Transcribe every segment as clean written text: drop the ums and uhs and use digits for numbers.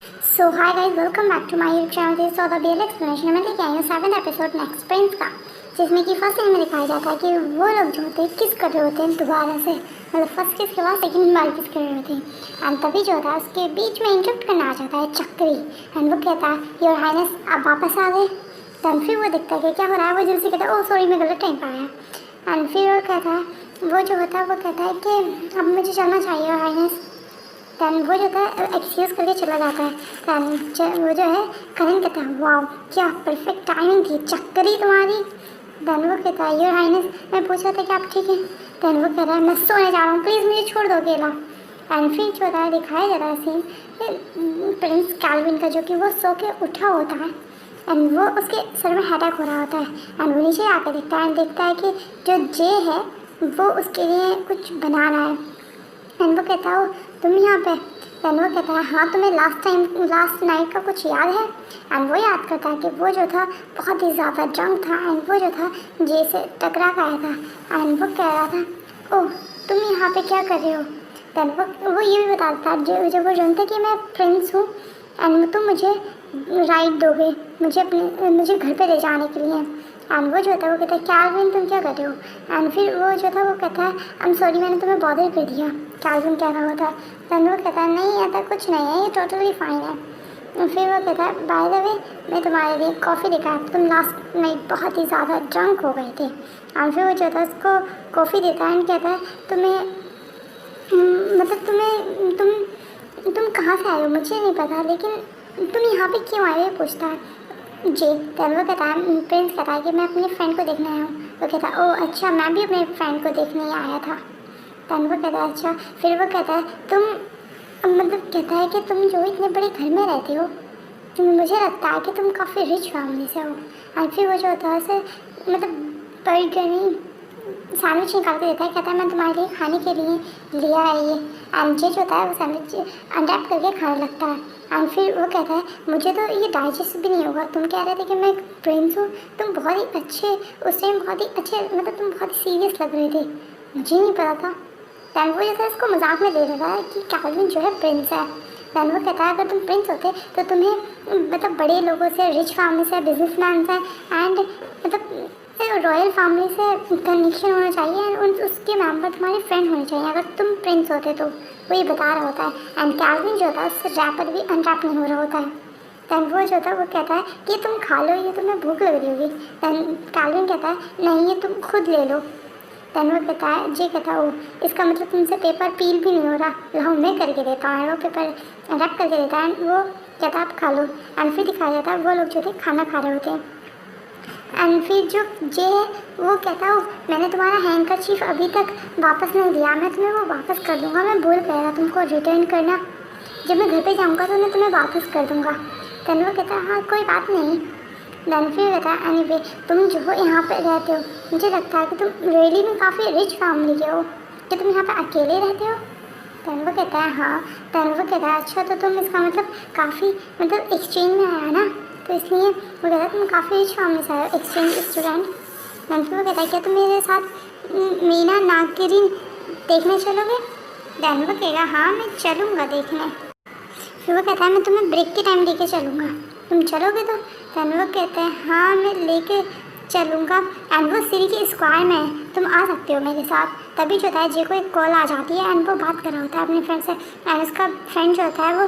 So hi guys, welcome back to my YouTube channel. This of the real explanation में लेके आई हूँ 7th episode next Prince का, जिसमें कि फर्स्ट में दिखाया जाता है कि वो लोग जो होते हैं किस कर रहे होते हैं दोबारा से, मतलब फर्स्ट किस के बाद सेकंड बार किस कर रहे होते हैं। एंड तभी जो होता है उसके बीच में इंटरप्ट करना आ जाता है चक्री। एंड वो कहता है योर हाइनेस आप वापस आ गए। दैन फिर वो देखता है कि क्या हो रहा है। वो जल्दी से कहता है ओह सॉरी मैं गलत टाइम पर आया। एंड फिर वो कहता है वो जो होता है वो कहता है कि अब मुझे चलना चाहिए योर हाइनेस। दैन वो जो था एक्सक्यूज़ करके चला जाता है। दैन वो जो है करण कहता है वाह क्या परफेक्ट टाइमिंग थी चक्करी तुम्हारी। दैन वो कहता है योर हाइनेस मैं पूछ रहा था कि आप ठीक है। दैन वो कहता है मैं सोने जा रहा हूँ प्लीज़ मुझे छोड़ दो अकेला। एंड फिर जो है दिखाया जा रहा है सीन प्रिंस कैल्विन का, जो कि वो सो के उठा होता है। एंड वो उसके सर में अटैक हो रहा होता है। एंड वो नीचे आकर देखता है एंड देखता है कि जो जे है वो उसके लिए कुछ बना रहा है। एंड वो कहता है तुम यहाँ पे। एंड वो कहता है हाँ तुम्हें लास्ट नाइट का कुछ याद है। एंड वो याद करता है कि वो जो था बहुत ही ज़्यादा ड्रंक था। एंड वो जो था जे से टकरा कर आया था। एंड वो कह रहा था ओह तुम यहाँ पे क्या कर रहे हो। दैन वो ये भी बताता है जब वो जानता है कि मैं प्रिंस हूँ एंड तुम मुझे राइड दोगे मुझे घर पे ले जाने के लिए। एंड वो जो था वो कहता है कैल्विन तुम क्या कर रहे हो। एंड फिर वो जो था वो कहता है आई एम सॉरी मैंने तुम्हें बॉदर कर दिया। कैल्विन कह रहा होता है। दैन वो कहता है नहीं ऐसा कुछ नहीं है ये टोटली फाइन है। फिर वो कहता है बाय द वे मैं तुम्हारे लिए कॉफ़ी लेकर आया, तुम लास्ट नाइट बहुत ही ज़्यादा ड्रंक हो गए थे। एंड फिर वो जो था उसको कॉफ़ी देता है एंड कहता है तुम्हें मतलब तुम कहाँ से आए हो मुझे नहीं पता, लेकिन तुम यहाँ पे क्यों आए हो पूछता है जी। तब वो कहता है प्रिंस कहता है कि मैं अपनी फ्रेंड को देखने आया हूँ। वो कहता है ओह अच्छा मैं भी अपने फ्रेंड को देखने ही आया था। तब वो कहता है अच्छा। फिर वो कहता है तुम मतलब कहता है कि तुम जो इतने बड़े घर में रहते हो मुझे लगता है कि तुम काफ़ी रिच फैमिली से हो। और फिर वो जो होता है उसे मतलब बर्गर सैंडविच निकाल के देता है। कहता है मैं तुम्हारे लिए खाने के लिए लिया है ये। एंड जे जो होता है वो सैंडविच अनरैप करके खाने लगता है। एंड फिर वो कहता है मुझे तो ये डाइजेस्ट भी नहीं होगा, तुम कह रहे थे कि मैं प्रिंस हूँ, तुम बहुत ही अच्छे उस टाइम बहुत ही अच्छे मतलब तुम बहुत ही सीरियस लग रहे थे, मुझे नहीं पता था। दैन वो जो है इसको मजाक में ले रहा है कि कैल्विन जो है प्रिंस है। दैन वो कहता है अगर तुम प्रिंस होते तो तुम्हें मतलब बड़े लोगों से रिच फैमिली से बिजनेसमैन से एंड मतलब रॉयल फैमिली से कनेक्शन होना चाहिए एंड उसके मेंबर तुम्हारे फ्रेंड होने चाहिए अगर तुम प्रिंस होते तो। वो ये बता रहा होता है। एंड कैल्विन जो होता है उससे रैपर भी अनरैप नहीं हो रहा होता है। दैन वो जो होता है वो कहता है कि तुम खा लो ये तुम्हें भूख लग रही होगी। दैन कैल्विन कहता है नहीं ये तुम खुद ले लो। दैन वो कहता है जी कहता है ओ इसका मतलब तुमसे पेपर पील भी नहीं हो रहा, लाओ मैं करके देता हूँ। वो पेपर रैप करके देता है एंड वो कहता है आप खा लो। एंड फिर दिखाया जाता है वो लोग जो थे खाना खा रहे होते हैं। एंड फिर जो जे है वो कहता है मैंने तुम्हारा हैंडकरचीफ अभी तक वापस नहीं दिया, मैं तुम्हें वो वापस कर दूंगा, मैं भूल गया तुमको रिटर्न करना, जब मैं घर पे जाऊंगा तो मैं तुम्हें वापस कर दूंगा। दैन वो कहता है हाँ कोई बात नहीं। दैन फिर कहता है एनीवे तुम जो हो यहाँ पे रहते हो मुझे लगता है कि तुम रियली में काफ़ी रिच फैमिली के हो कि तुम यहाँ पे अकेले रहते हो। दैन वो कहता है हाँ। दैन वो कहता है अच्छा तो तुम इसका मतलब काफ़ी मतलब एक्सचेंज में आया ना, तो इसलिए वो कहता है तुम काफ़ी रिच फैमिली से आए एक्सचेंज स्टूडेंट। दैन फिर वो कहता है क्या तुम मेरे साथ मीना नागिन देखने चलोगे। दैन वो कहेगा हाँ मैं चलूँगा देखने। फिर वो कहता है मैं तुम्हें ब्रेक के टाइम लेके चलूँगा, तुम चलोगे तो। दैन वो कहते हैं हाँ मैं लेके चलूँगा। एंड वो सिरी के स्क्वायर में है, तुम आ सकते हो मेरे साथ। तभी जो होता है जे को एक कॉल आ जाती है एंड वो बात कर रहा होता है अपने फ्रेंड से। एंड उसका फ्रेंड जो होता है वो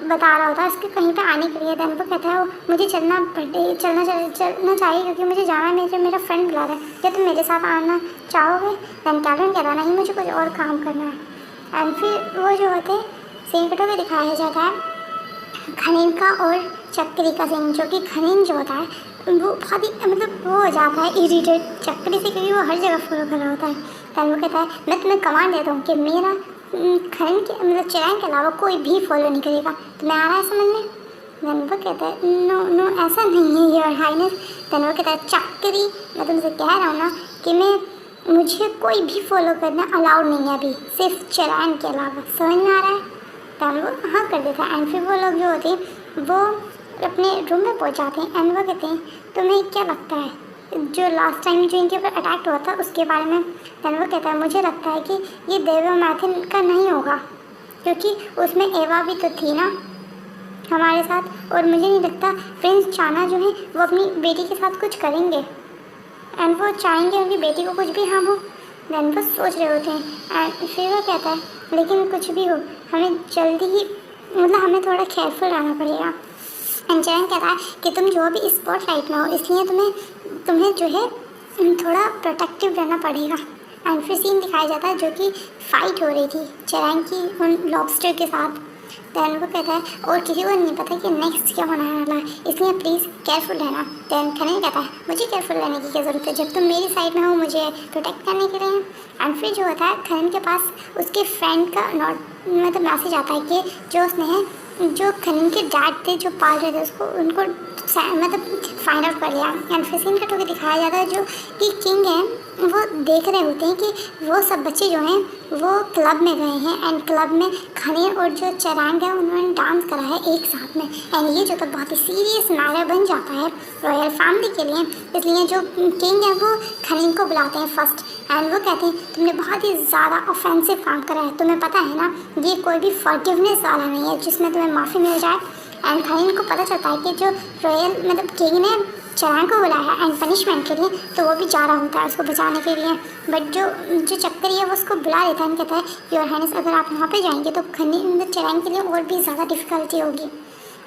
बता रहा होता है उसके कहीं पे आने के लिए। दैन वो कहता है वो मुझे चलना चाहिए क्योंकि मुझे जाना है, मेरा फ्रेंड बुला रहा है, क्या तुम मेरे साथ आना चाहोगे। दैन कैल्विन कह रहा नहीं मुझे कुछ और काम करना है। एंड फिर वो जो होते हैं सीन कटो में दिखाया जाता है खनीन का और चक्री का सीन, जो कि खनीन जो होता है वो बहुत ही मतलब वो हो जाता है इरिटेट चक्री से क्योंकि वो हर जगह फॉलो कर रहा होता है। दैन वो कहता है मैं तुम्हें कमांड देता हूँ कि मेरा खनीन के मतलब चिराग के अलावा कोई भी फॉलो नहीं करेगा, तुम्हें आ रहा है समझ में। दैन वो कहता है नो नो ऐसा नहीं है योर हाइनेस। दैन वो कहता है चक्री मैं तुमसे कह रहा हूँ ना कि मुझे कोई भी फॉलो करना अलाउड नहीं है अभी, सिर्फ चिराग के अलावा, समझ में आ रहा है। दैन वो हाँ कर देता है। एंड फिर वो लोग जो होते हैं वो अपने रूम में पहुंच जाते हैं। एंड वो कहते हैं तुम्हें क्या लगता है जो लास्ट टाइम जो इनके ऊपर अटैक हुआ था उसके बारे में। दैन वो कहता है मुझे लगता है कि ये देवो मैथिन का नहीं होगा क्योंकि उसमें एवा भी तो थी ना। हमारे साथ, और मुझे नहीं लगता प्रिंस चाना जो है वो अपनी बेटी के साथ कुछ करेंगे, एंड वो चाहेंगे उनकी बेटी को कुछ भी हार्म हो। देन वो सोच रहे होते हैं एंड फिर वो कहता है लेकिन कुछ भी हो हमें जल्दी ही मतलब हमें थोड़ा केयरफुल रहना पड़ेगा। एंड चरण कहता है कि तुम जो अभी स्पॉटलाइट में हो इसलिए तुम्हें जो है थोड़ा प्रोटेक्टिव रहना पड़ेगा। एंड फिर सीन दिखाया जाता है जो कि फ़ाइट हो रही थी चरण की उन लॉबस्टर के साथ। दैन वो कहता है और किसी को नहीं पता कि नेक्स्ट क्या होने वाला है, इसलिए प्लीज़ केयरफुल रहना। दैन खनन कहता है मुझे केयरफुल रहने की क्या ज़रूरत है जब तुम मेरी साइड में हो मुझे प्रोटेक्ट करने के लिए। एंड फिर जो होता है खनन के पास उसके फ्रेंड का मतलब मैसेज आता है कि जो उसने जो खनन के डैड थे जो पाल रहे थे उसको उनको मतलब फाइंड आउट कर लिया। एंड फिर सीन कट होकर दिखाया जाता है जो कि किंग है वो देख रहे होते हैं कि वो सब बच्चे जो हैं वो क्लब में गए हैं एंड क्लब में खनन और जो चरांग है उन्होंने डांस करा है एक साथ में। एंड ये जो तो बहुत ही सीरियस मैटर बन जाता है रॉयल फैमिली के लिए, इसलिए जो किंग है वो खनन को बुलाते हैं फर्स्ट। एंड वो कहते हैं तुमने बहुत ही ज़्यादा ऑफेंसिव काम करा है, तुम्हें पता है ना ये कोई भी फॉरगिवनेस वाला नहीं है जिसमें तुम्हें माफ़ी मिल जाए। एंड खनन को पता चलता है कि जो रॉयल मतलब किंग ने चरांग को बुलाया एंड पनिशमेंट के लिए तो वो भी जा रहा होता है उसको बचाने के लिए, बट जो चक्कर है वो उसको बुला लेता है। कहता है योर हाइनेस अगर आप वहाँ पे जाएंगे तो चरांग के लिए और भी ज़्यादा डिफ़िकल्टी होगी।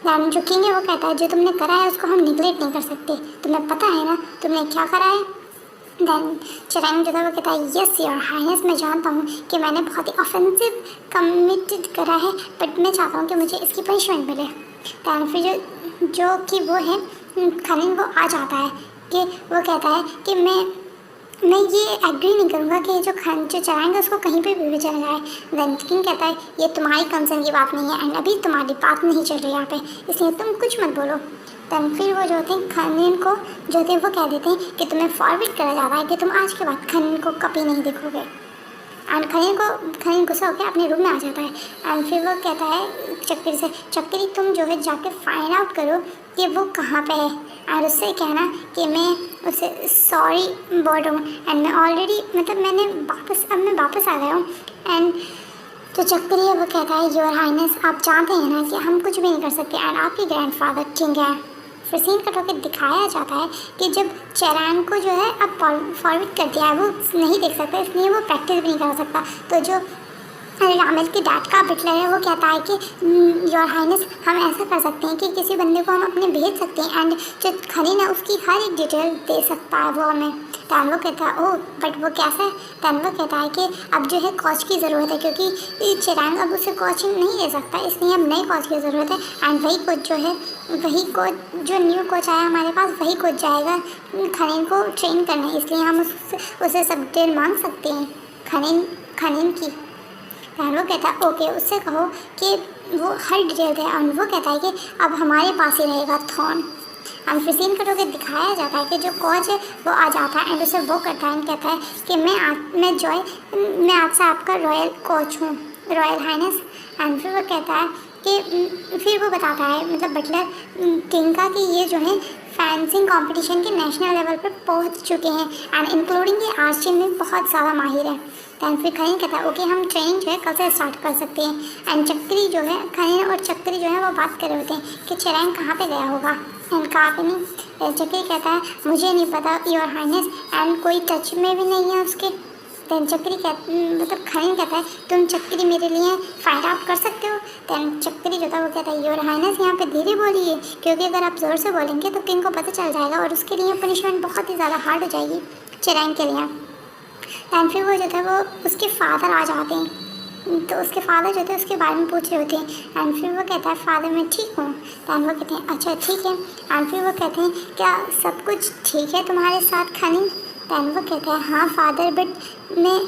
दैन जो किंग है वो कहता है जो तुमने करा है उसको हम निगलेक्ट नहीं कर सकते, तुम्हें पता है ना तुमने क्या करा है। दैन चरांग जो था वो कहता है यस योर हाइनेस मैं जानता हूँ कि मैंने बहुत ही ऑफेंसिव कमिटेड करा है बट मैं चाहता हूँ कि मुझे इसकी पनिशमेंट मिले। दैन फिर जो कि वो है खनन वो आ जाता है कि वो कहता है कि मैं ये एग्री नहीं करूँगा कि जो चराएंगे उसको कहीं पे भी चला जाए। देन किंग कहता है ये तुम्हारी कंसर्न की बात नहीं है एंड अभी तुम्हारी बात नहीं चल रही यहाँ पे, इसलिए तुम कुछ मत बोलो। देन फिर वो जो होते हैं खनन को जो होते हैं वो कह देते हैं कि तुम्हें फॉरवर्ड करा जाता है कि तुम आज के बाद खनन को कभी नहीं देखोगे। एंड खनन गुस्सा होकर अपने रूम में आ जाता है। एंड फिर वो कहता है चक्री से चक्री तुम जो है जाके फाइंड आउट करो कि वो कहाँ पे है और उससे कहना कि मैं उसे सॉरी बोल रहा हूँ एंड मैं ऑलरेडी मतलब मैं वापस आ गया हूँ। एंड तो चक्री है वो कहता है योर हाइनेस आप जानते हैं ना कि हम कुछ भी नहीं कर सकते एंड आपके ग्रैंडफादर किंग है। फिर सीन कट होकर दिखाया जाता है कि जब चरांग को जो है अब फॉरवर्ड कर दिया है वो नहीं देख सकता इसलिए वो प्रैक्टिस भी नहीं कर सकता। तो जो रामेल के डैड का बिटलर है वो कहता है कि योर हाइनेस हम ऐसा कर सकते हैं कि किसी बंदे को हम अपने भेज सकते हैं एंड जो खनन है उसकी हर एक डिटेल दे सकता है वो हमें। तैन वो कहता है ओह बट वो कैसे। तैन वो कहता है कि अब जो है कोच की ज़रूरत है क्योंकि चरांग अब उसे कोचिंग नहीं दे सकता इसलिए अब नए कोच की ज़रूरत है एंड वही कोच जो है वही कोच जो न्यू कोच आया हमारे पास वही कोच जाएगा खनन को ट्रेन करने, इसलिए हम उसे सब डिटेल मांग सकते हैं खनन की। वो कहता है ओके उससे कहो कि वो हर डिटेल है और वो कहता है कि अब हमारे पास ही रहेगा थॉन। एंड फिर सीन कट होकर दिखाया जाता है कि जो कोच है वो आ जाता है एंड उसे वो करता है एंड कहता है कि मैं आज से आपका रॉयल कोच हूँ रॉयल हाइनेस। एंड फिर वो कहता है कि फिर वो बताता है मतलब बटलर किंग का कि ये जो है फैंसिंग कंपटीशन के नेशनल लेवल पर पहुंच चुके हैं एंड इंक्लूडिंग ये आर्चरी में बहुत ज़्यादा माहिर है। दैन फिर खनन कहता है ओके हम ट्रेनिंग जो है कल से स्टार्ट कर सकते हैं। एंड चक्री जो है खनन और चक्री जो है वो बात कर रहे होते हैं कि चरांग कहाँ पे गया होगा एंड कहाँ पे नहीं। चक्री कहता है मुझे नहीं पता योर हाइनेस एंड कोई टच में भी नहीं है उसके। दैन चक्री मतलब खनन कहता है तुम चक्री मेरे लिए फाइंड आउट कर सकते हो। दैन चक्री जो था वो कहता है योर हाइनेस यहाँ पे धीरे बोलिए क्योंकि अगर आप ज़ोर से बोलेंगे तो किंग को पता चल जाएगा और उसके लिए पनिशमेंट बहुत ही ज़्यादा हार्ड हो जाएगी चरांग के लिए। एंड फिर वो जो था वो उसके फादर आ जाते हैं तो उसके फादर जो थे उसके बारे में पूछ रहे होते हैं। एंड फिर वो कहता है फादर मैं ठीक हूँ। दैन वो कहते हैं अच्छा ठीक है। एंड फिर वो कहते हैं क्या सब कुछ ठीक है तुम्हारे साथ खनन। दैन वो कहता है हाँ फादर बट मैं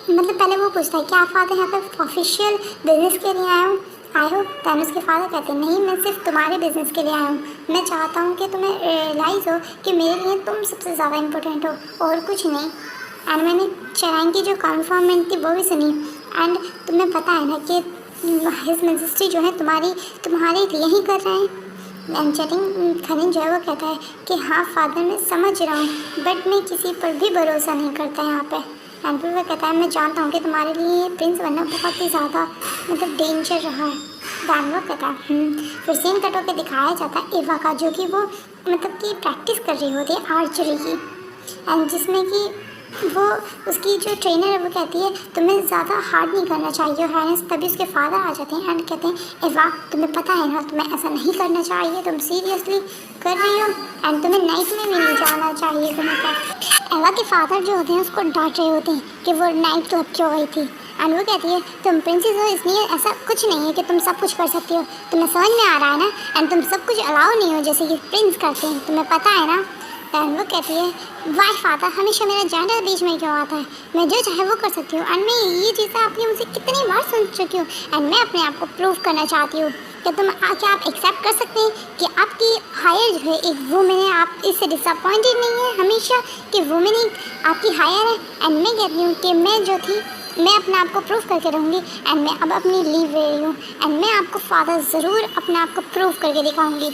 मतलब पहले वो पूछता है क्या फादर यहाँ पे ऑफिशियल बिजनेस के लिए आए हो। दैन उसके फादर कहते हैं नहीं मैं सिर्फ तुम्हारे बिजनेस के लिए आया हूँ, मैं चाहता हूँ कि तुम्हें रियलाइज़ हो कि मेरे लिए तुम सबसे ज़्यादा इम्पोर्टेंट हो और कुछ नहीं। एंड मैंने चरांग की जो कन्फर्मेंट थी वो भी सुनी एंड तुम्हें पता है ना कि हिज मैजेस्टी जो है तुम्हारे लिए ही कर रहे हैं। एंड खनन जो है वो कहता है कि हाँ फादर मैं समझ रहा हूँ बट मैं किसी पर भी भरोसा नहीं करता यहाँ पे। एंड फिर वो कहता है मैं जानता हूँ कि तुम्हारे लिए प्रिंस बनना बहुत ही ज़्यादा मतलब डेंजर रहा है दानव कहता है फिर सीन कट होकर दिखाया जाता है एवा का, जो कि वो मतलब कि प्रैक्टिस कर रही होती है आर्चरी की, एंड जिसमें कि वो उसकी जो ट्रेनर है वो कहती है तुम्हें ज़्यादा हार्ड नहीं करना चाहिए हाइनेस। तभी उसके फादर आ जाते हैं एंड कहते हैं एवा तुम्हें पता है ना तुम्हें ऐसा नहीं करना चाहिए, तुम सीरियसली कर रही हो एंड तुम्हें नाइट में भी नहीं जाना चाहिए तुम्हें क्या। एवा के फादर जो होते हैं उसको डांट रहे होते हैं कि वो नाइट क्लब क्यों गई थी, एंड वो कहती है तुम प्रिंसेस हो इसलिए ऐसा कुछ नहीं है कि तुम सब कुछ कर सकती हो, तुम्हें समझ में आ रहा है ना, एंड तुम सब कुछ अलाउ नहीं हो जैसे कि प्रिंस करते हैं, तुम्हें पता है ना। एंड वो कहती है वाई फादर हमेशा मेरा जेंडर बीच में क्यों आता है, मैं जो चाहे वो कर सकती हूँ एंड मैं ये चीज़ें आपने मुझसे कितनी बार सुन चुकी हूँ एंड मैं अपने आप को प्रूव करना चाहती हूँ कि क्या आप एक्सेप्ट कर सकते हैं कि आपकी हायर जो है एक वुमेन है, आप इससे डिसअपॉइंटेड नहीं है हमेशा कि वुमेन ही आपकी हायर है। एंड मैं कहती हूँ कि मैं जो थी मैं अपने आप को प्रूव करके रहूँगी एंड मैं अब अपनी लीव ले रही हूँ एंड मैं आपको फादर ज़रूर अपने आप को प्रूव करके दिखाऊँगी।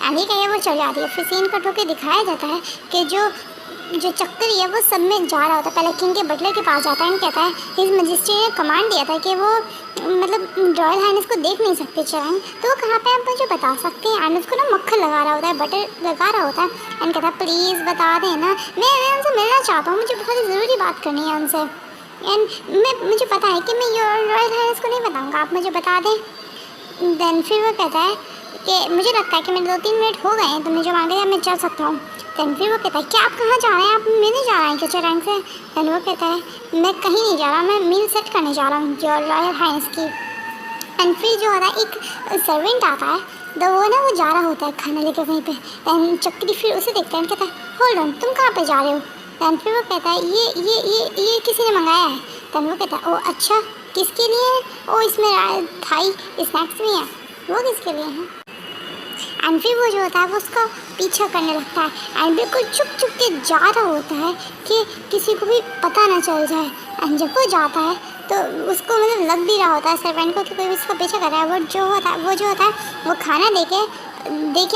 एंड ये कहिए वो चल जाती है। फिर सीन कट होकर दिखाया जाता है कि जो चक्करी है वो सब में जा रहा होता है, पहले किंग के बटलर के पास जाता है एंड कहता है हिज मजिस्ट्री ने कमांड दिया था कि वो मतलब रॉयल हाइनेस को देख नहीं सकते चरण, तो वो कहाँ पे आप मुझे बता सकते हैं। एंड उसको ना मक्खन लगा रहा होता है, बटर लगा रहा होता है एंड कहता है प्लीज़ बता देना, मैं उनसे मिलना चाहता हूँ, मुझे बहुत ज़रूरी बात करनी है उनसे एंड मुझे पता है कि मैं रॉयल हाइनेस को नहीं बताऊँगा, आप मुझे बता दें। देन फिर वो कहता है कि मुझे लगता है कि मेरे 2-3 मिनट हो गए हैं तो मैं जो मांगे मैं चल सकता हूँ। देन फिर वो कहता है कि आप कहाँ जा रहे हैं, आप मिलने जा रहे हैं क्या रैंक से। देन वो कहता है मैं कहीं नहीं जा रहा, मैं मील सेट करने जा रहा हूँ जो रॉयल हाइनेस की। एंड फिर जो होता है एक सर्वेंट आता है तो वो ना वो जा रहा होता है खाना लेकर कहीं पे। दैन चक्री फिर उसे देखता है कहता है होल्ड ऑन तुम कहाँ पे जा रहे हो। दैन फिर वो कहता है ये किसी ने मंगाया है। दैन वो कहता है ओ अच्छा किसके लिए है, ओ इसमें थाई स्नैक्स भी हैं, वो किसके लिए हैं। एंड फिर वो जो होता है वो उसका पीछा करने लगता है एंड बिल्कुल छुप छुप के जा रहा होता है कि किसी को भी पता ना चल जाए। एंड जब वो जाता है तो उसको मतलब लग भी रहा होता है सर्वेंट को कि कोई भी उसका पीछा कर रहा है। वो जो होता है वो खाना दे के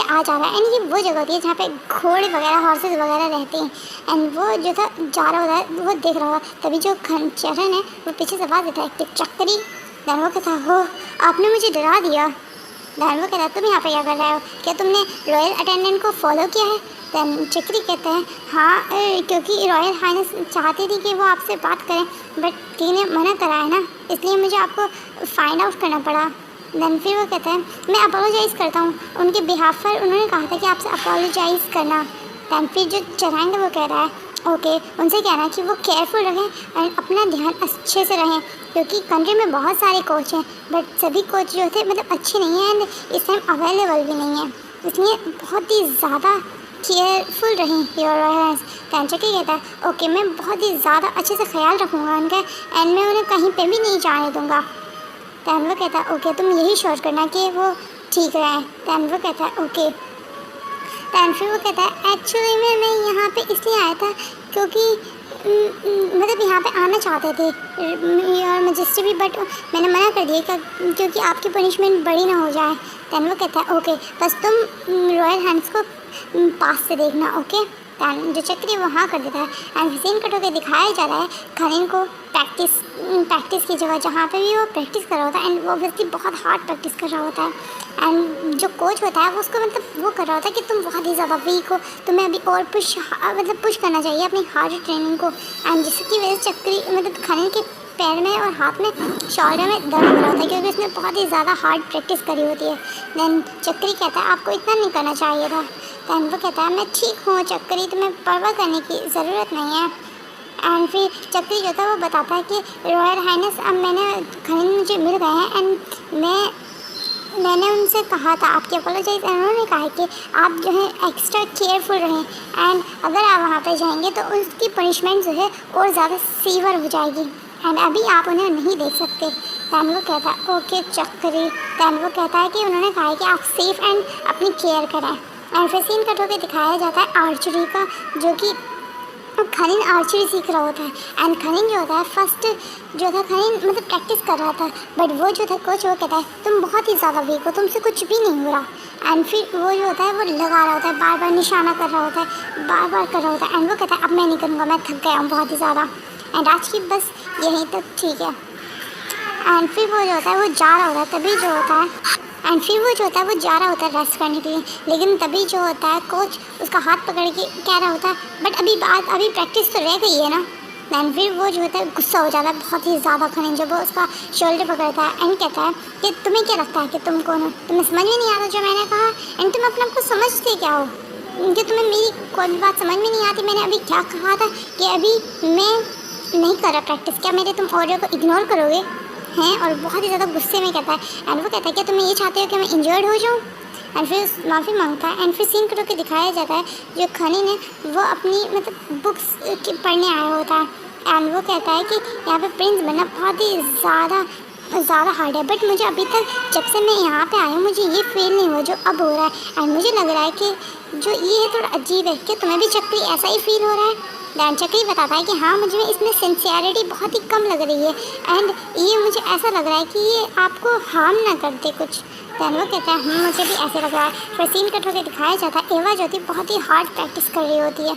आ जा रहा है एंड ये वो जगह होती है जहाँ पे घोड़े वगैरह हॉर्सेस वगैरह रहते हैं। एंड वो जो था जा रहा होता है वो देख रहा होता है, तभी जो चरण है वो पीछे से आवाज़ देता है कि चक्करी। दैन वो कहता हो आपने मुझे डरा दिया। दैन वो कहता है तुम यहाँ पे क्या कर रहे हो, क्या तुमने रॉयल अटेंडेंट को फॉलो किया है। दैन चक्री कहते हैं हाँ क्योंकि रॉयल हाइनेस चाहती थी कि वो आपसे बात करें बट किंग ने मना करा है ना, इसलिए मुझे आपको फाइंड आउट करना पड़ा। दैन फिर वो कहते हैं मैं अपोलोजाइज़ करता हूँ उनके बिहाफ पर, उन्होंने कहा था कि आपसे अपोलोजाइज़ करना। दैन फिर जो चरांग वो कह रहा है ओके उनसे कहना है कि वो केयरफुल रहें एंड अपना ध्यान अच्छे से रहें क्योंकि कंट्री में बहुत सारे कोच हैं बट सभी कोच जो थे मतलब अच्छे नहीं हैं एंड इस टाइम अवेलेबल भी नहीं है, इसलिए बहुत ही ज़्यादा केयरफुल रहें योर रॉयल्स। टैंचकी कहता है ओके मैं बहुत ही ज़्यादा अच्छे से ख्याल रखूँगा उनका एंड मैं उन्हें कहीं पे भी नहीं जाने दूँगा। तैन वो कहता है ओके तुम यही श्योर करना कि वो ठीक रहें। तैन वो कहता है ओके। दैन फिर वो कहता है एक्चुअली मैं यहाँ पे इसलिए आया था क्योंकि मतलब यहाँ पे आना चाहते थे और मजिस्ट्री भी बट मैंने मना कर दिया क्योंकि आपकी पनिशमेंट बड़ी ना हो जाए। दैन वो कहता है ओके बस तुम रॉयल हाइनेस को पास से देखना ओके। दैन जो चक्री वो हाँ कर देता है एंड सीन कट होकर दिखाया जा रहा है खलीन को प्रैक्टिस की जगह जहाँ पे भी वो प्रैक्टिस कर रहा होता है एंड वो ऑब्वियसली बहुत हार्ड प्रैक्टिस कर रहा होता है। एंड जो कोच होता है वो उसको मतलब वो कर रहा होता है कि तुम बहुत ही ज़्यादा वीक हो, तुम्हें अभी और पुश करना चाहिए अपनी हार्ड ट्रेनिंग को। एंड जिसकी वजह से चक्री मतलब खलीन के पैर में और हाथ में शोल्डर में दर्द हो रहा होता है क्योंकि उसने बहुत ही ज़्यादा हार्ड प्रैक्टिस करी होती है। दैन चक्री कहता है आपको इतना नहीं करना चाहिए था। दैन वो कहता है मैं ठीक हूँ चक्री, तुम्हें परवाह करने की ज़रूरत नहीं है। एंड फिर चक्री जो था वो बताता है कि रॉयल हाइनेस अब खलीन मुझे मिल गए हैं एंड मैंने उनसे कहा था आपकी अपोलोजाइज, उन्होंने कहा कि आप जो है एक्स्ट्रा केयरफुल रहें एंड अगर आप वहाँ पे जाएंगे तो उसकी पनिशमेंट जो है और ज़्यादा सीवर हो जाएगी एंड अभी आप उन्हें नहीं देख सकते। दैन वो कहता है ओके चक्री। दैन वो कहता है कि उन्होंने कहा है कि आप सेफ एंड अपनी केयर करें। एंड फिर सीन कट होकर दिखाया जाता है आर्चरी का जो कि खलीन आर्चरी सीख रहा होता है एंड खलीन जो होता है फर्स्ट जो था खलीन मतलब प्रैक्टिस कर रहा था बट वो जो था कोच वो कहता है तुम बहुत ही ज़्यादा वीक हो, तुमसे कुछ भी नहीं हो रहा। एंड फिर वो जो होता है वो लगा रहा होता है, बार बार निशाना कर रहा होता है, बार बार कर रहा होता है एंड वो कहता है अब मैं नहीं करूँगा, मैं थक गया हूँ बहुत ही ज़्यादा एंड आज की बस यहीं तक ठीक है। एंड फिर वो जो होता है वो जा रहा होता है, तभी जो होता है एंड फिर वो जो होता है वो जा रहा होता है रेस्ट करने के लिए, लेकिन तभी जो होता है कोच उसका हाथ पकड़ के कह रहा होता है बट अभी प्रैक्टिस तो रह गई है ना। दैन फिर वो जो होता है गुस्सा हो जाता है बहुत ही ज़्यादा खनिन, जब वो उसका शोल्डर पकड़ता है एंड कहता है कि तुम्हें क्या लगता है कि तुम कौन हो, तुम्हें समझ में नहीं आता जो मैंने कहा, एंड तुम अपने आप को समझते क्या हो कि तुम्हें मेरी कोई भी बात समझ में नहीं आती। मैंने अभी क्या कहा था कि अभी मैं नहीं कर रहा प्रैक्टिस, क्या मेरे तुम ऑडियो को इग्नोर करोगे हैं। और बहुत ही ज़्यादा गुस्से में कहता है एंड वो कहता है क्या तुम ये चाहते हो कि मैं इंजर्ड हो जाऊँ, एंड फिर माफ़ी मांगता है। एंड फिर सीन कटो के दिखाया जाता है जो खनिन है वो अपनी मतलब बुक्स पढ़ने आया होता है एंड वो कहता है कि यहाँ पे प्रिंस बनना बहुत ही ज़्यादा हार्ड है, बट मुझे अभी तक जब से मैं यहाँ पे आया हूँ मुझे ये फील नहीं हुआ जो अब हो रहा है, एंड मुझे लग रहा है कि जो ये है थोड़ा अजीब है, कि तुम्हें भी चक्री ऐसा ही फील हो रहा है। दैन चक्री बताता है कि हाँ मुझे इसमें सिंसियरिटी बहुत ही कम लग रही है एंड ये मुझे ऐसा लग रहा है कि ये आपको हार्म ना करते कुछ। दैन वो कहता है मुझे भी ऐसे लग रहा है। फिर सीन कट होकर दिखाया जाता है एवा जो होती बहुत ही हार्ड प्रैक्टिस कर रही होती है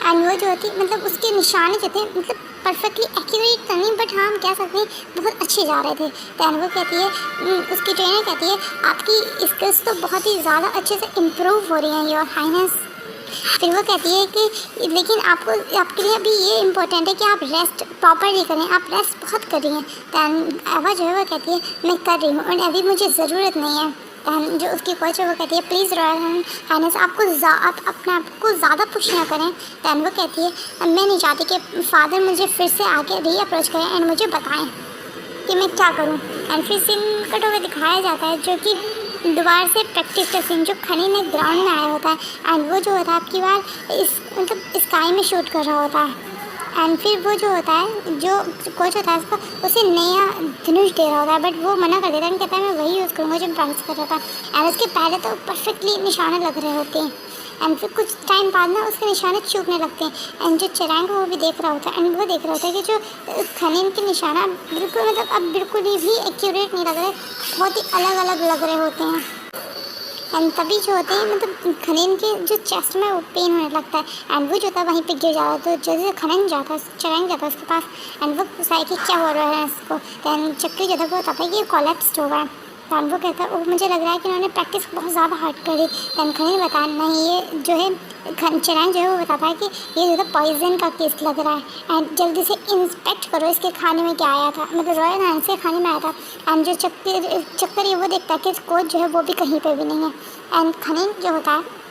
एंड वो जो होती मतलब उसके निशाने जो थे मतलब परफेक्टली एक्यूरेट तो नहीं बट हाँ हम कह सकते हैं बहुत अच्छे जा रहे थे। दैन वो कहती है उसकी ट्रेनर कहती है आपकी स्किल्स तो बहुत ही ज़्यादा अच्छे से इम्प्रूव हो रही हैं योर हाइनेस। फिर वो कहती है कि लेकिन आपके लिए अभी ये इम्पोर्टेंट है कि आप रेस्ट प्रॉपरली करें, आप रेस्ट बहुत कर रही हैं। दैन एवा जो है वो कहती है मैं कर रही हूँ और अभी मुझे ज़रूरत नहीं है। दैन जो उसकी कोच है वो कहती है प्लीज़ रॉयल हाइनेस आप अपने आप को ज़्यादा पुश ना करें। दैन वो कहती है मैं नहीं चाहती कि फादर मुझे फिर से आके री अप्रोच करें एंड मुझे बताएं कि मैं क्या करूं। एंड फिर सीन कट होकर दिखाया जाता है जो कि दोबारा से प्रैक्टिस का सीन जो खनिन ने ग्राउंड में आया होता है एंड वो जो होता है आपकी बार इस मतलब स्काई में शूट कर रहा होता है एंड फिर वो जो होता है जो कोच होता है उसको उसे नया धनुष दे रहा होता है बट वो मना कर देता है, कहता है मैं वही यूज़ करूँगा जो मैं प्रैक्टिस कर रहा था। एंड उसके पहले तो परफेक्टली निशाने लग रहे होते हैं एंड फिर कुछ टाइम बाद ना उसके निशाने चूकने लगते हैं एंड जो चिरांग वो भी देख रहा होता है एंड वो देख रहा होता है कि जो खनिन के निशाना बिल्कुल मतलब अब बिल्कुल भी एक्यूरेट नहीं लग रहे, बहुत ही अलग अलग लग रहे होते हैं। एंड तभी जो होते हैं मतलब खनिन के जो चेस्ट में वो पेन होने लगता है एंड वो जो होता है वहीं पे गिर जाता है। तो जैसे खनिन जाता है चिरांग जाता है उसके पास एंड वो पूछता है कि क्या हो रहा है इसको। दैन चक्री जो था वो बताता है कि ये कोलैप्स हो गया है। दैन वो कहता है वो मुझे लग रहा है कि उन्होंने प्रैक्टिस बहुत ज़्यादा हार्ड करी। दैन खनिन बताया नहीं ये जो है चिरांग जो है वो बताता है कि ये जो है पॉइजन का केस लग रहा है एंड जल्दी से इंस्पेक्ट करो इसके खाने में क्या आया था, मतलब रॉयल हाइनेस से खाने में आया था। एंड जो चक्कर ये वो देखता है कि कोच जो है वो भी कहीं पे भी नहीं है एंड खनिन जो होता है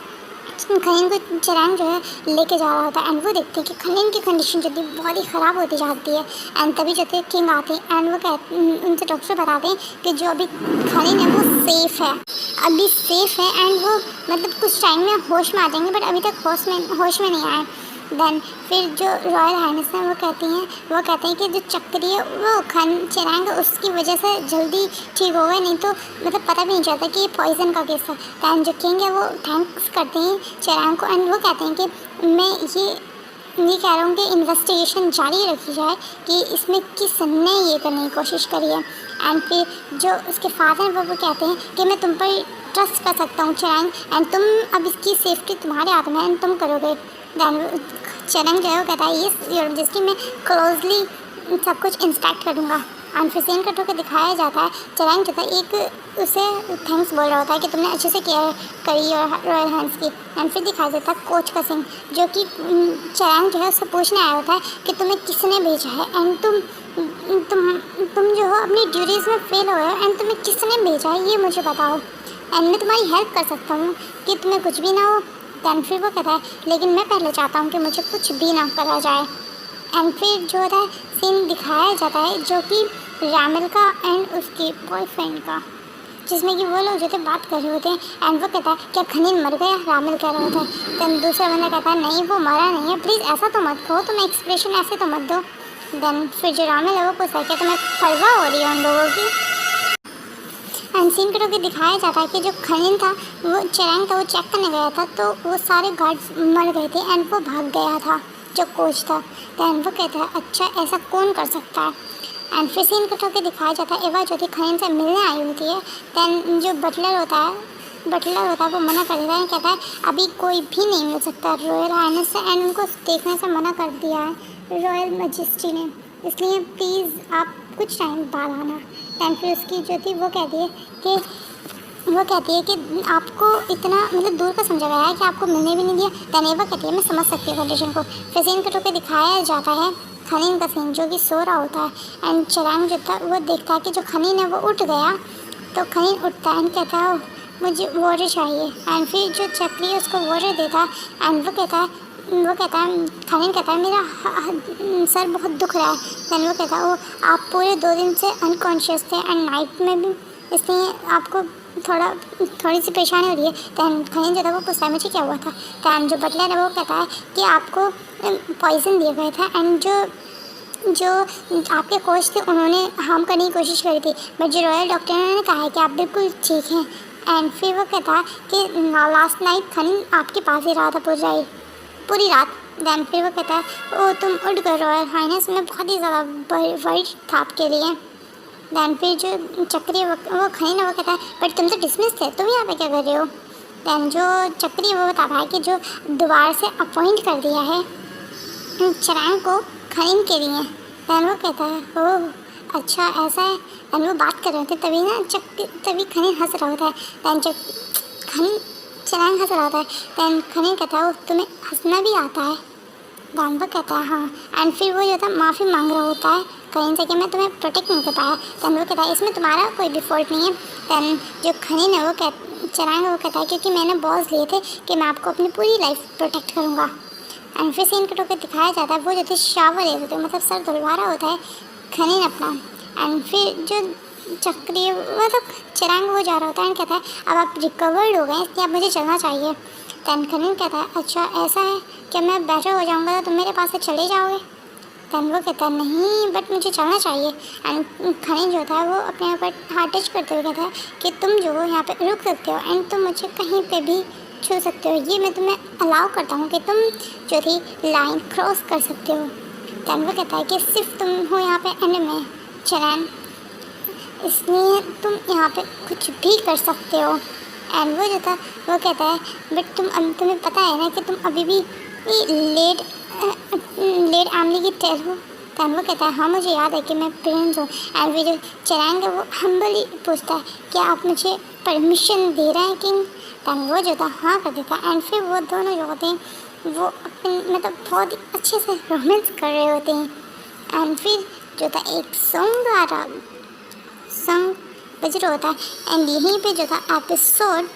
खनिन को चिरांग जो है लेके जा रहा होता है एंड वो देखते हैं कि खनिन की कंडीशन जो थी बहुत ही ख़राब होती जाती है एंड तभी जो थे किंग आते हैं एंड वो कहते उनसे डॉक्टर बताते हैं कि जो अभी खनिन है वो सेफ़ है, अभी सेफ़ है एंड वो मतलब कुछ टाइम में होश में आ जाएंगे बट अभी तक होश में नहीं आए। दैन फिर जो रॉयल हाइनेस है वो कहते हैं कि जो चक्री है वो चिरांग उसकी वजह से जल्दी ठीक हो गए, नहीं तो मतलब पता भी नहीं चलता कि ये पॉइजन का केस है। दैन जो किंग है वो थैंक्स करते हैं चिरांग को एंड वो कहते हैं कि मैं ये कह रहा हूँ कि इन्वेस्टिगेशन जारी रखी जाए कि इसमें किसने ये करने की कोशिश करी है। एंड फिर जो उसके फादर वो कहते हैं कि मैं तुम पर ट्रस्ट कर सकता हूँ चिरांग एंड तुम अब इसकी सेफ्टी तुम्हारे हाथ में एंड तुम करोगे। दैन चिरांग जो है वो कहता है ये योर मैजेस्टी में क्लोजली सब कुछ इंस्पेक्ट करूँगा। एंड फिर सीन कट होकर दिखाया जाता है चिरांग जो था एक उसे थैंक्स बोल रहा होता है कि तुमने अच्छे से केयर करी रॉयल हाइनेस की। एंड फिर दिखाया जाता है कोच का सीन जो कि चिरांग जो है उससे पूछने आया होता है कि तुम्हें किसने भेजा है एंड तुम जो हो अपनी ड्यूटीज़ में फेल हो हो एंड तुम्हें किसने भेजा है ये मुझे बताओ एंड मैं तुम्हारी हेल्प कर सकता हूँ कि तुम्हें कुछ भी ना हो। दैन फिर वो कहता है लेकिन मैं पहले चाहता हूँ कि मुझे कुछ भी ना करा जाए। एंड फिर जो होता है सीन दिखाया जाता है जो कि रामिल का एंड उसके बॉयफ्रेंड का, जिसमें कि वो लोग जो थे बात कर रहे होते हैं एंड वो कहता है क्या खनिन मर गया, रामिल कह रहा होता है। दैन दूसरा बंदा कहता है नहीं वो मरा नहीं है, प्लीज़ ऐसा तो मत कहो, तुम एक्सप्रेशन ऐसे तो मत दो। दैन फिर जो रामिल है वो पूछता है क्या तुम्हें परवाह हो रही है उन लोगों की। एंड सीन कटो के दिखाया जाता है कि जो खनिन था वो चिरांग था वो चेक करने गया था तो वो सारे गार्ड्स मर गए थे एंड वो भाग गया था जो कोच था। दैन वो कहता है अच्छा ऐसा कौन कर सकता है। एंड फिर सीन कट होकर दिखाया जाता है एवा जो थी खनिन से मिलने आई होती है। दैन जो बटलर होता है वो मना कर देता है, कहता है अभी कोई भी नहीं मिल सकता रॉयल हाइनेस से एंड उनको देखने से मना कर दिया है रॉयल मैजेस्टी ने, इसलिए प्लीज़ आप कुछ टाइम बाद आना। दैन फिर उसकी जो थी वो कहती है कि आपको इतना मतलब दूर का समझा गया है कि आपको मिलने भी नहीं दिया। दैन एवा कहती है मैं समझ सकती हूँ कंडीशन को। फिर सीन कट होकर दिखाया जाता है खनीन का सीन जो कि सो रहा होता है एंड चरांग जो था वो देखता है कि जो खनीन है वो उठ गया। तो खनीन उठता है एंड कहता है मुझे वाटर चाहिए एंड फिर जो चक्री है उसको वाटर देता है एंड वो कहता है खनीन कहता है मेरा सर बहुत दुख रहा है। दैन वो कहता है आप पूरे 2 दिन से अनकॉन्शियस थे एंड नाइट में भी, इसलिए आपको थोड़ी सी परेशानी हो रही है। दैन खनीन जो था वो पूछता है मुझे क्या हुआ था। दैन जो बटलर है वो कहता है कि आपको पॉइजन दिया गया था एंड जो आपके कोच थे उन्होंने हार्म करने की कोशिश करी थी, बट जो रॉयल डॉक्टर ने उन्होंने कहा है कि आप बिल्कुल ठीक हैं। एंड फिर वो कहता है कि लास्ट नाइट खनीन आपके पास ही रहा था पूरी रात। दैन फिर वो कहता है तुम उठ गए रॉयल हाइनेस, मैं बहुत ही ज़्यादा वरीड था आपके लिए। दैन फिर जो चक्री वो खनीन है वो कहता है बट तुम तो डिसमिस थे, तुम यहाँ पे क्या कर रहे हो। दैन जो चक्री वो बताता है कि जो दोबारा से अपॉइंट कर दिया है चरांग को खनीन के लिए। दैन वो कहता है ओह अच्छा ऐसा है। दैन वो बात कर रहे थे तभी खनीन हंस रहा होता है। दैन जब खनीन चरांग हंस रहा होता है दैन खनीन कहता है तुम्हें हंसना भी आता है। दैन वो कहता है हाँ। एंड फिर वो जो था माफ़ी मांग रहा होता है खनीन से कि मैं तुम्हें प्रोटेक्ट नहीं कर पाया। दैन वो कहता है इसमें तुम्हारा कोई भी फॉल्ट नहीं है। दैन जो खनीन है वो चरांग वो कहता है क्योंकि मैंने बॉस लिए थे कि मैं आपको अपनी पूरी लाइफ प्रोटेक्ट करूँगा। एंड फिर सीन कट होकर दिखाया जाता है वो जो थे शावर ले होते मतलब सर धुलवा रहा होता है खनीन अपना। एंड फिर जो चक्री मतलब चरांग हो जा रहा होता है एंड कहता है अब आप रिकवर्ड हो गए इसलिए अब मुझे चलना चाहिए। दैन खनीन कहता है अच्छा ऐसा है कि मैं बेटर हो जाऊँगा तो तुम मेरे पास से चले जाओगे। दैन वो कहता है नहीं बट मुझे चलना चाहिए। एंड खनीन जो होता है वो अपने ऊपर हाथ टच करते हुए कहता है कि तुम जो हो यहाँ पे रुक सकते हो एंड तुम मुझे कहीं पे भी छू सकते हो, ये मैं तुम्हें अलाउ करता हूँ कि तुम जो थी लाइन क्रॉस कर सकते हो। दैन वो कहता है कि सिर्फ तुम हो यहाँ पे एंड में चरांग, इसलिए तुम यहाँ पे कुछ भी कर सकते हो। एंड वो जो था वो कहता है बट तुम्हें पता है ना कि तुम अभी भी लेड आमली की टेल हो। दैन वो कहता है हाँ मुझे याद है कि मैं प्रिंस हूँ। एंड फिर जो चरांग है वो हम्बली पूछता है क्या आप मुझे परमिशन दे रहे हैं किंग। दैन वो जो था हाँ कर देता है। एंड फिर वो दोनों जो होते हैं वो अपने मतलब बहुत ही अच्छे से रोमांस कर रहे होते हैं। एंड फिर जो था एक सॉन्ग बज रहा होता है एंड यहीं पे जो था एपिसोड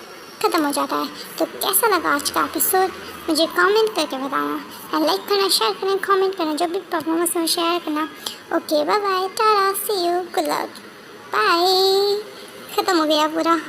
ख़त्म हो जाता है। तो कैसा लगा आज का एपिसोड मुझे कमेंट करके बताना एंड लाइक करना, शेयर करना, कमेंट करना, जो भी प्रॉब्लम है उसमें शेयर करना। Okay bye bye, tata, see you, good luck, bye. ख़त्म हो गया पूरा।